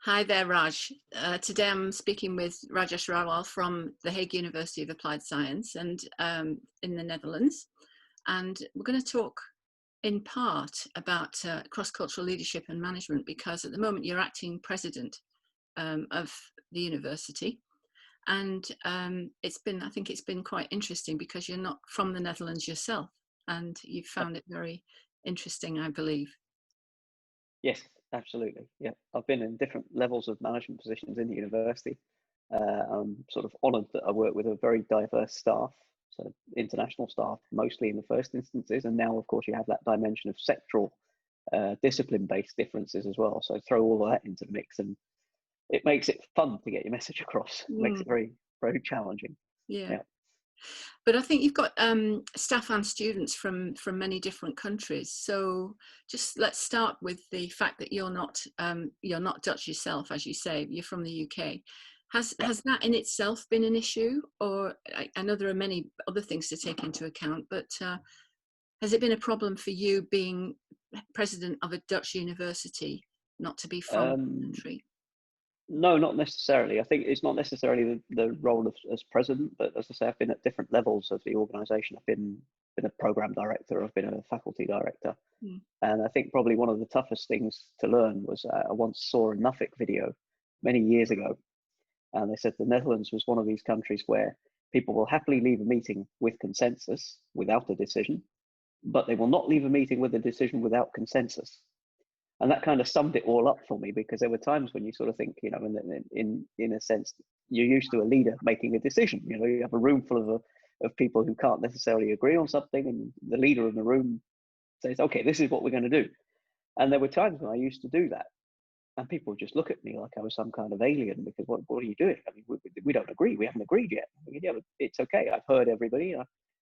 Hi there, Raj. Today I'm speaking with Rajash Rawal from the Hague University of Applied Science and in the Netherlands. And we're going to talk in part about cross-cultural leadership and management, because at the moment you're acting president of the university. And I think it's been quite interesting because you're not from the Netherlands yourself, and you've found it very interesting, I believe. Yes, absolutely. Yeah, I've been in different levels of management positions in the university. I'm sort of honoured that I work with a very diverse staff, so international staff, mostly in the first instances, and now, of course, you have that dimension of sectoral, discipline-based differences as well. So throw all of that into the mix, and it makes it fun to get your message across. It makes it very, very challenging. Yeah. But I think you've got staff and students from many different countries. So just let's start with the fact that you're not Dutch yourself, as you say. You're from the UK. Has that in itself been an issue, or I know there are many other things to take into account, but has it been a problem for you being president of a Dutch university, not to be from the country? No, not necessarily. I think it's not necessarily the role of as president, but as I say, I've been at different levels of the organisation. I've been a program director, I've been a faculty director, and I think probably one of the toughest things to learn was I once saw a Nuffic video many years ago, and they said the Netherlands was one of these countries where people will happily leave a meeting with consensus without a decision, but they will not leave a meeting with a decision without consensus. And that kind of summed it all up for me, because there were times when you sort of think, you know, in a sense, you're used to a leader making a decision. You know, you have a room full of people who can't necessarily agree on something, and the leader in the room says, okay, this is what we're going to do. And there were times when I used to do that, and people would just look at me like I was some kind of alien, because what are you doing? I mean, we don't agree. We haven't agreed yet. I mean, yeah, but it's okay. I've heard everybody. I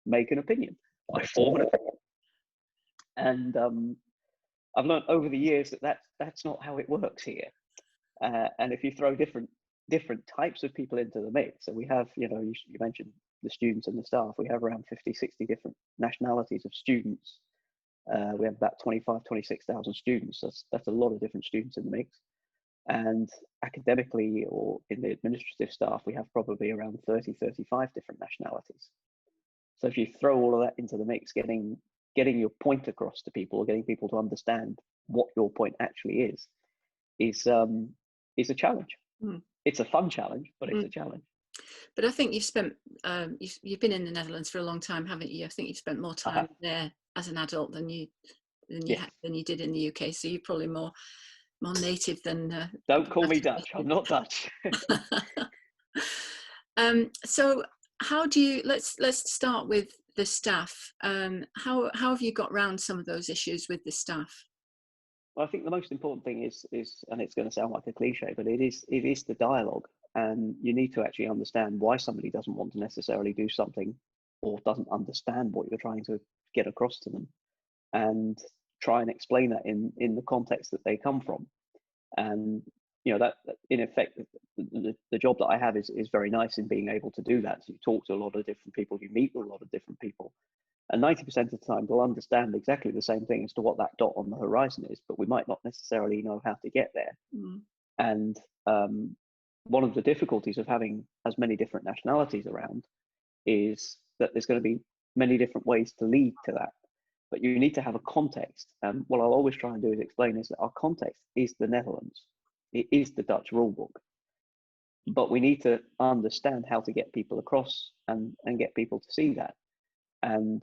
make an opinion. I form an opinion. And I've learned over the years that that's not how it works here. And if you throw different types of people into the mix, so we have, you know, you mentioned the students and the staff, we have around 50, 60 different nationalities of students. We have about 25, 26,000 students. That's a lot of different students in the mix. And academically or in the administrative staff, we have probably around 30, 35 different nationalities. So if you throw all of that into the mix, getting your point across to people, or getting people to understand what your point actually is a challenge. It's a fun challenge, but it's a challenge. But I think you've spent you've been in the Netherlands for a long time, haven't you? I think you've spent more time there as an adult than you did in the UK. So you're probably more native than. Don't call me Dutch. I'm not Dutch. So how do you? Let's start with the staff. How have you got around some of those issues with the staff? Well, I think the most important thing is, and it's going to sound like a cliche, but it is the dialogue, and you need to actually understand why somebody doesn't want to necessarily do something, or doesn't understand what you're trying to get across to them, and try and explain that in the context that they come from. And you know, that in effect, the job that I have is very nice in being able to do that. So you talk to a lot of different people, you meet with a lot of different people, and 90% of the time they'll understand exactly the same thing as to what that dot on the horizon is, but we might not necessarily know how to get there. And one of the difficulties of having as many different nationalities around is that there's going to be many different ways to lead to that, but you need to have a context. And what I'll always try and do is explain is that our context is the Netherlands. It is the Dutch rule book, but we need to understand how to get people across and get people to see that. And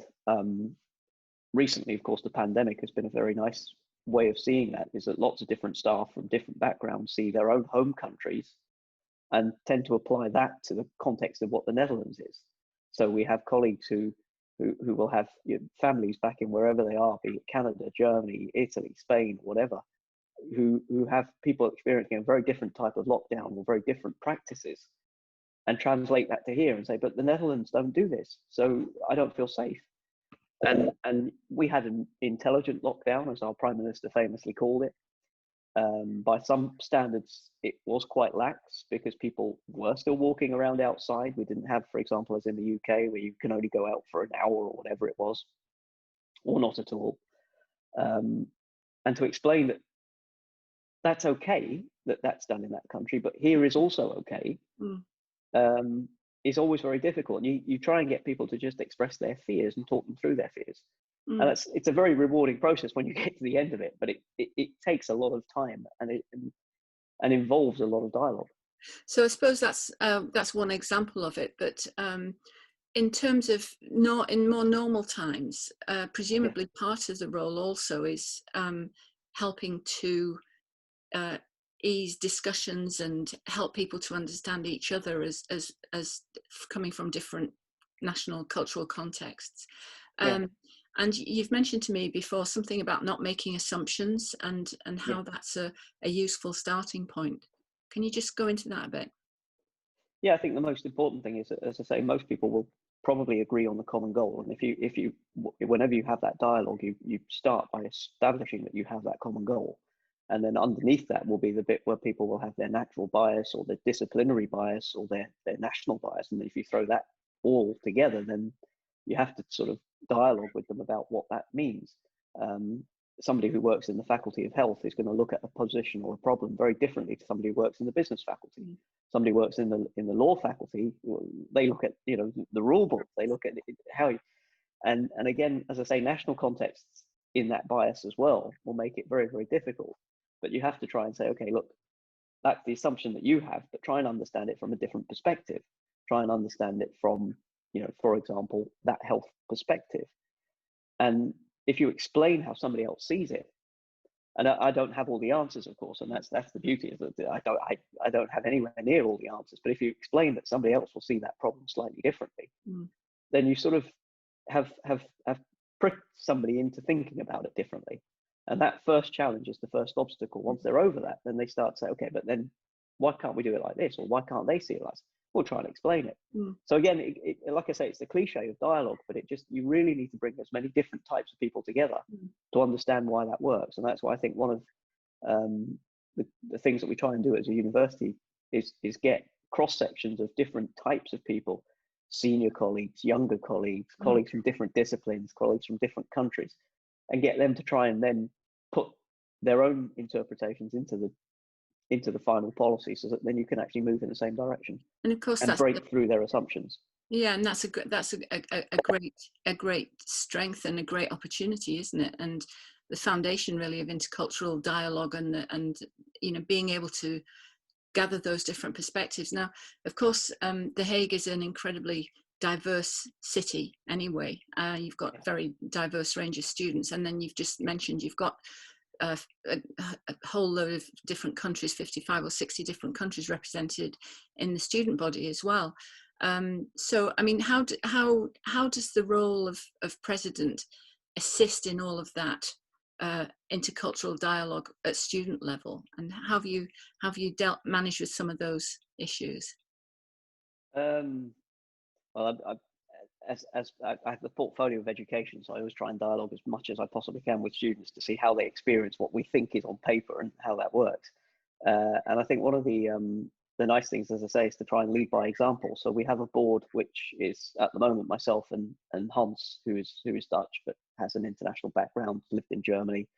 recently, of course, the pandemic has been a very nice way of seeing that, is that lots of different staff from different backgrounds see their own home countries and tend to apply that to the context of what the Netherlands is. So we have colleagues who will have, you know, families back in wherever they are, be it Canada, Germany, Italy, Spain, whatever, who have people experiencing a very different type of lockdown or very different practices, and translate that to here and say, but the Netherlands don't do this, so I don't feel safe. And we had an intelligent lockdown, as our Prime Minister famously called it. By some standards, it was quite lax, because people were still walking around outside. We didn't have, for example, as in the UK, where you can only go out for an hour or whatever it was, or not at all. And to explain that that's okay, that that's done in that country, but here is also okay, is always very difficult. And you try and get people to just express their fears and talk them through their fears. And it's a very rewarding process when you get to the end of it, but it takes a lot of time, and involves a lot of dialogue. So I suppose that's one example of it. But in terms of not in more normal times, presumably part of the role also is helping to ease discussions and help people to understand each other as coming from different national cultural contexts. And you've mentioned to me before something about not making assumptions and how that's a useful starting point. Can you just go into that a bit? Yeah, I think the most important thing is, as I say, most people will probably agree on the common goal. And whenever you have that dialogue, you start by establishing that you have that common goal. And then underneath that will be the bit where people will have their natural bias or their disciplinary bias or their national bias. And if you throw that all together, then you have to sort of dialogue with them about what that means. Somebody who works in the Faculty of Health is going to look at a position or a problem very differently to somebody who works in the business faculty. Somebody who works in the law faculty, they look at the rule book, they look at how and again, as I say, national contexts in that bias as well will make it very, very difficult. But you have to try and say, okay, look, that's the assumption that you have, but try and understand it from a different perspective. Try and understand it from, for example, that health perspective. And if you explain how somebody else sees it, and I don't have all the answers, of course, and that's the beauty of it. I don't have anywhere near all the answers. But if you explain that somebody else will see that problem slightly differently, then you sort of have pricked somebody into thinking about it differently. And that first challenge is the first obstacle. Once they're over that, then they start to say, okay, but then why can't we do it like this? Or why can't they see it like this? We'll try and explain it. So again, like I say, it's the cliche of dialogue, but you really need to bring as many different types of people together to understand why that works. And that's why I think one of the things that we try and do as a university is get cross sections of different types of people, senior colleagues, younger colleagues, colleagues from different disciplines, colleagues from different countries, and get them to try and then put their own interpretations into the final policy, so that then you can actually move in the same direction and of course and break through their assumptions. Yeah, and that's a great strength and a great opportunity, isn't it? And the foundation really of intercultural dialogue and being able to gather those different perspectives. Now, of course, The Hague is an incredibly diverse city anyway. You've got a very diverse range of students, and then you've just mentioned you've got a whole load of different countries, 55 or 60 different countries represented in the student body as well. So, I mean, how does the role of president assist in all of that intercultural dialogue at student level, and how have you managed with some of those issues? Well, as I have the portfolio of education, so I always try and dialogue as much as I possibly can with students to see how they experience what we think is on paper and how that works. And I think one of the nice things, as I say, is to try and lead by example. So we have a board which is at the moment myself and Hans, who is Dutch but has an international background, lived in Germany,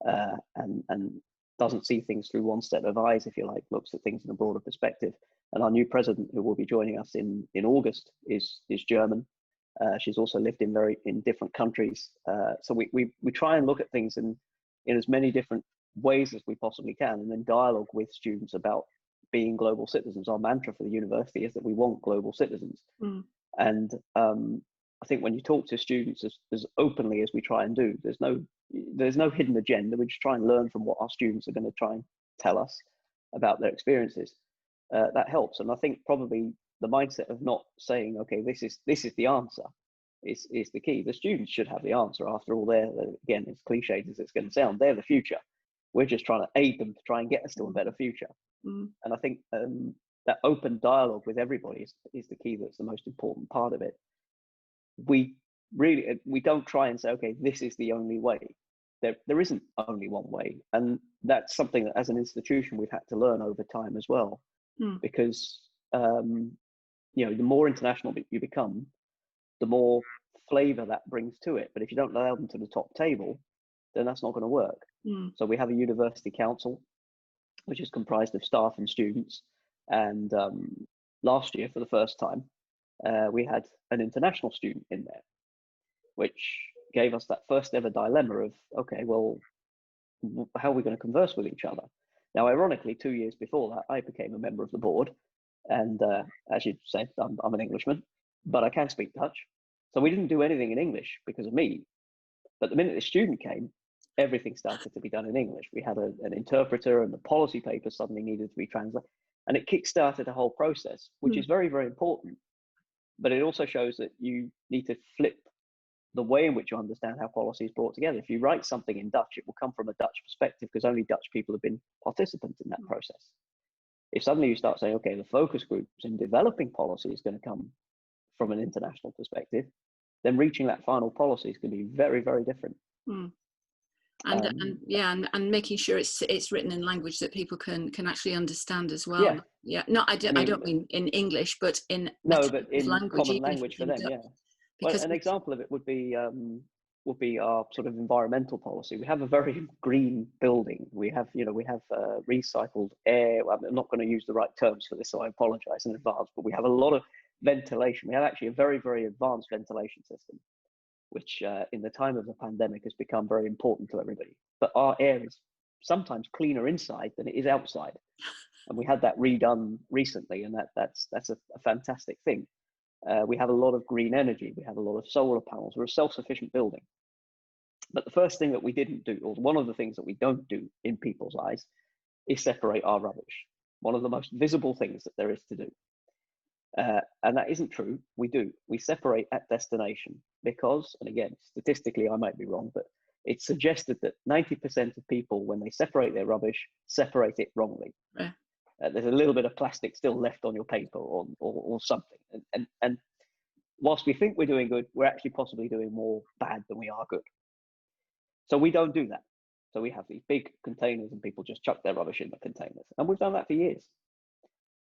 and doesn't see things through one set of eyes, if you like, looks at things in a broader perspective. And our new president, who will be joining us in August, is German. She's also lived in different countries. So we try and look at things in as many different ways as we possibly can, and then dialogue with students about being global citizens. Our mantra for the university is that we want global citizens. And I think when you talk to students as openly as we try and do, there's no hidden agenda. We just try and learn from what our students are going to try and tell us about their experiences. That helps. And I think probably the mindset of not saying, okay, this is the answer is the key. The students should have the answer. After all, again, as cliched as it's going to sound, they're the future. We're just trying to aid them to try and get us to a better future. And I think that open dialogue with everybody is the key. That's the most important part of it. We don't try and say, okay, this is the only way. There isn't only one way. And that's something that as an institution we've had to learn over time as well. Because the more international you become, the more flavor that brings to it. But if you don't allow them to the top table, then that's not going to work. So we have a university council, which is comprised of staff and students. And last year, for the first time, we had an international student in there, which gave us that first ever dilemma of, okay, well, how are we going to converse with each other? Now, ironically, 2 years before that, I became a member of the board. And as you said, I'm an Englishman, but I can speak Dutch. So we didn't do anything in English because of me. But the minute the student came, everything started to be done in English. We had an interpreter, and the policy papers suddenly needed to be translated. And it kick-started a whole process, which is very, very important. But it also shows that you need to flip the way in which you understand how policy is brought together. If you write something in Dutch, it will come from a Dutch perspective because only Dutch people have been participants in that process. If suddenly you start saying, okay, the focus groups in developing policy is going to come from an international perspective, then reaching that final policy is going to be very, very different. And making sure it's written in language that people can actually understand as well. I don't mean in English, but in language, common language for them. Well, an example of it would be our sort of environmental policy. We have a very green building. We have recycled air. I'm not going to use the right terms for this, so I apologize in advance, but we have a lot of ventilation. We have actually a very, very advanced ventilation system, which in the time of the pandemic has become very important to everybody. But our air is sometimes cleaner inside than it is outside. And we had that redone recently, and that's a fantastic thing. We have a lot of green energy. We have a lot of solar panels. We're a self-sufficient building. But the first thing that we didn't do, or one of the things that we don't do in people's eyes, is separate our rubbish. One of the most visible things that there is to do. And that isn't true. We do. We separate at destination because, and again, statistically, I might be wrong, but it's suggested that 90% of people, when they separate their rubbish, separate it wrongly. Yeah. There's a little bit of plastic still left on your paper or something. And whilst we think we're doing good, we're actually possibly doing more bad than we are good. So we don't do that. So we have these big containers and people just chuck their rubbish in the containers. And we've done that for years.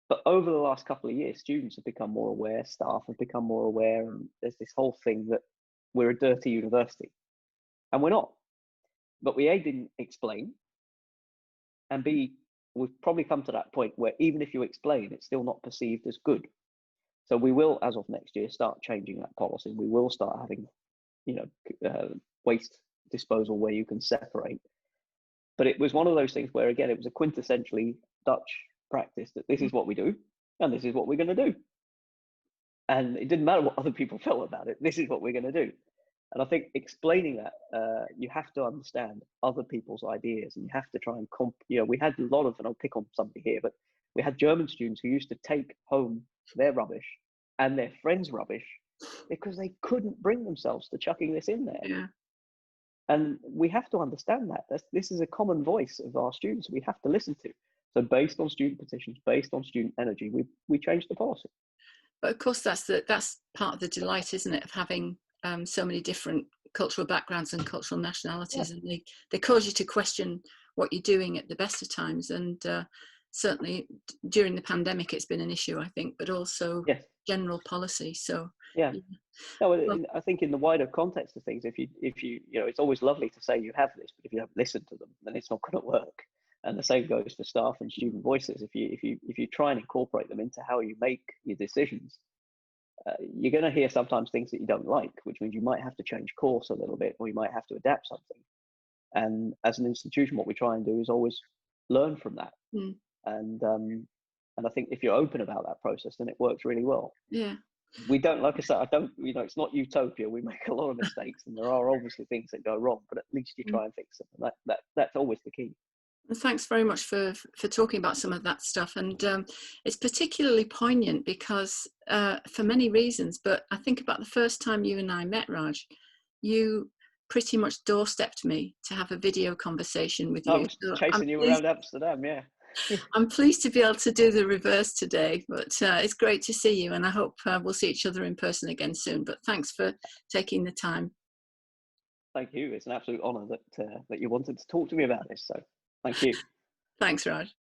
But over the last couple of years, students have become more aware, staff have become more aware, and there's this whole thing that we're a dirty university. And we're not. But we A, didn't explain, and B, we've probably come to that point where even if you explain, it's still not perceived as good. So we will, as of next year, start changing that policy. We will start having, waste disposal where you can separate. But it was one of those things where, again, it was a quintessentially Dutch practice that this is what we do and this is what we're going to do. And it didn't matter what other people felt about it. This is what we're going to do. And I think explaining that, you have to understand other people's ideas, and you have to try and we had a lot of, and I'll pick on somebody here, but we had German students who used to take home their rubbish and their friends' rubbish because they couldn't bring themselves to chucking this in there. Yeah. And we have to understand that. This is a common voice of our students we have to listen to. So based on student petitions, based on student energy, we changed the policy. But of course, that's part of the delight, isn't it, of having so many different cultural backgrounds and cultural nationalities, and they cause you to question what you're doing at the best of times. And certainly during the pandemic, it's been an issue, I think, but also general policy. So I think in the wider context of things, if you it's always lovely to say you have this, but if you don't listen to them, then it's not going to work. And the same goes for staff and student voices. If you try and incorporate them into how you make your decisions, you're going to hear sometimes things that you don't like, which means you might have to change course a little bit, or you might have to adapt something. And as an institution, what we try and do is always learn from that. And I think if you're open about that process, then it works really well. Yeah. We don't, like I said, it's not utopia. We make a lot of mistakes, and there are obviously things that go wrong, but at least you try and fix them. And that's always the key. Well, thanks very much for talking about some of that stuff. And it's particularly poignant because for many reasons, but I think about the first time you and I met, Raj, you pretty much doorstepped me to have a video conversation with you. I was chasing you around Amsterdam, yeah. I'm pleased to be able to do the reverse today, but it's great to see you, and I hope we'll see each other in person again soon. But thanks for taking the time. Thank you. It's an absolute honour that you wanted to talk to me about this. So thank you. Thanks, Raj.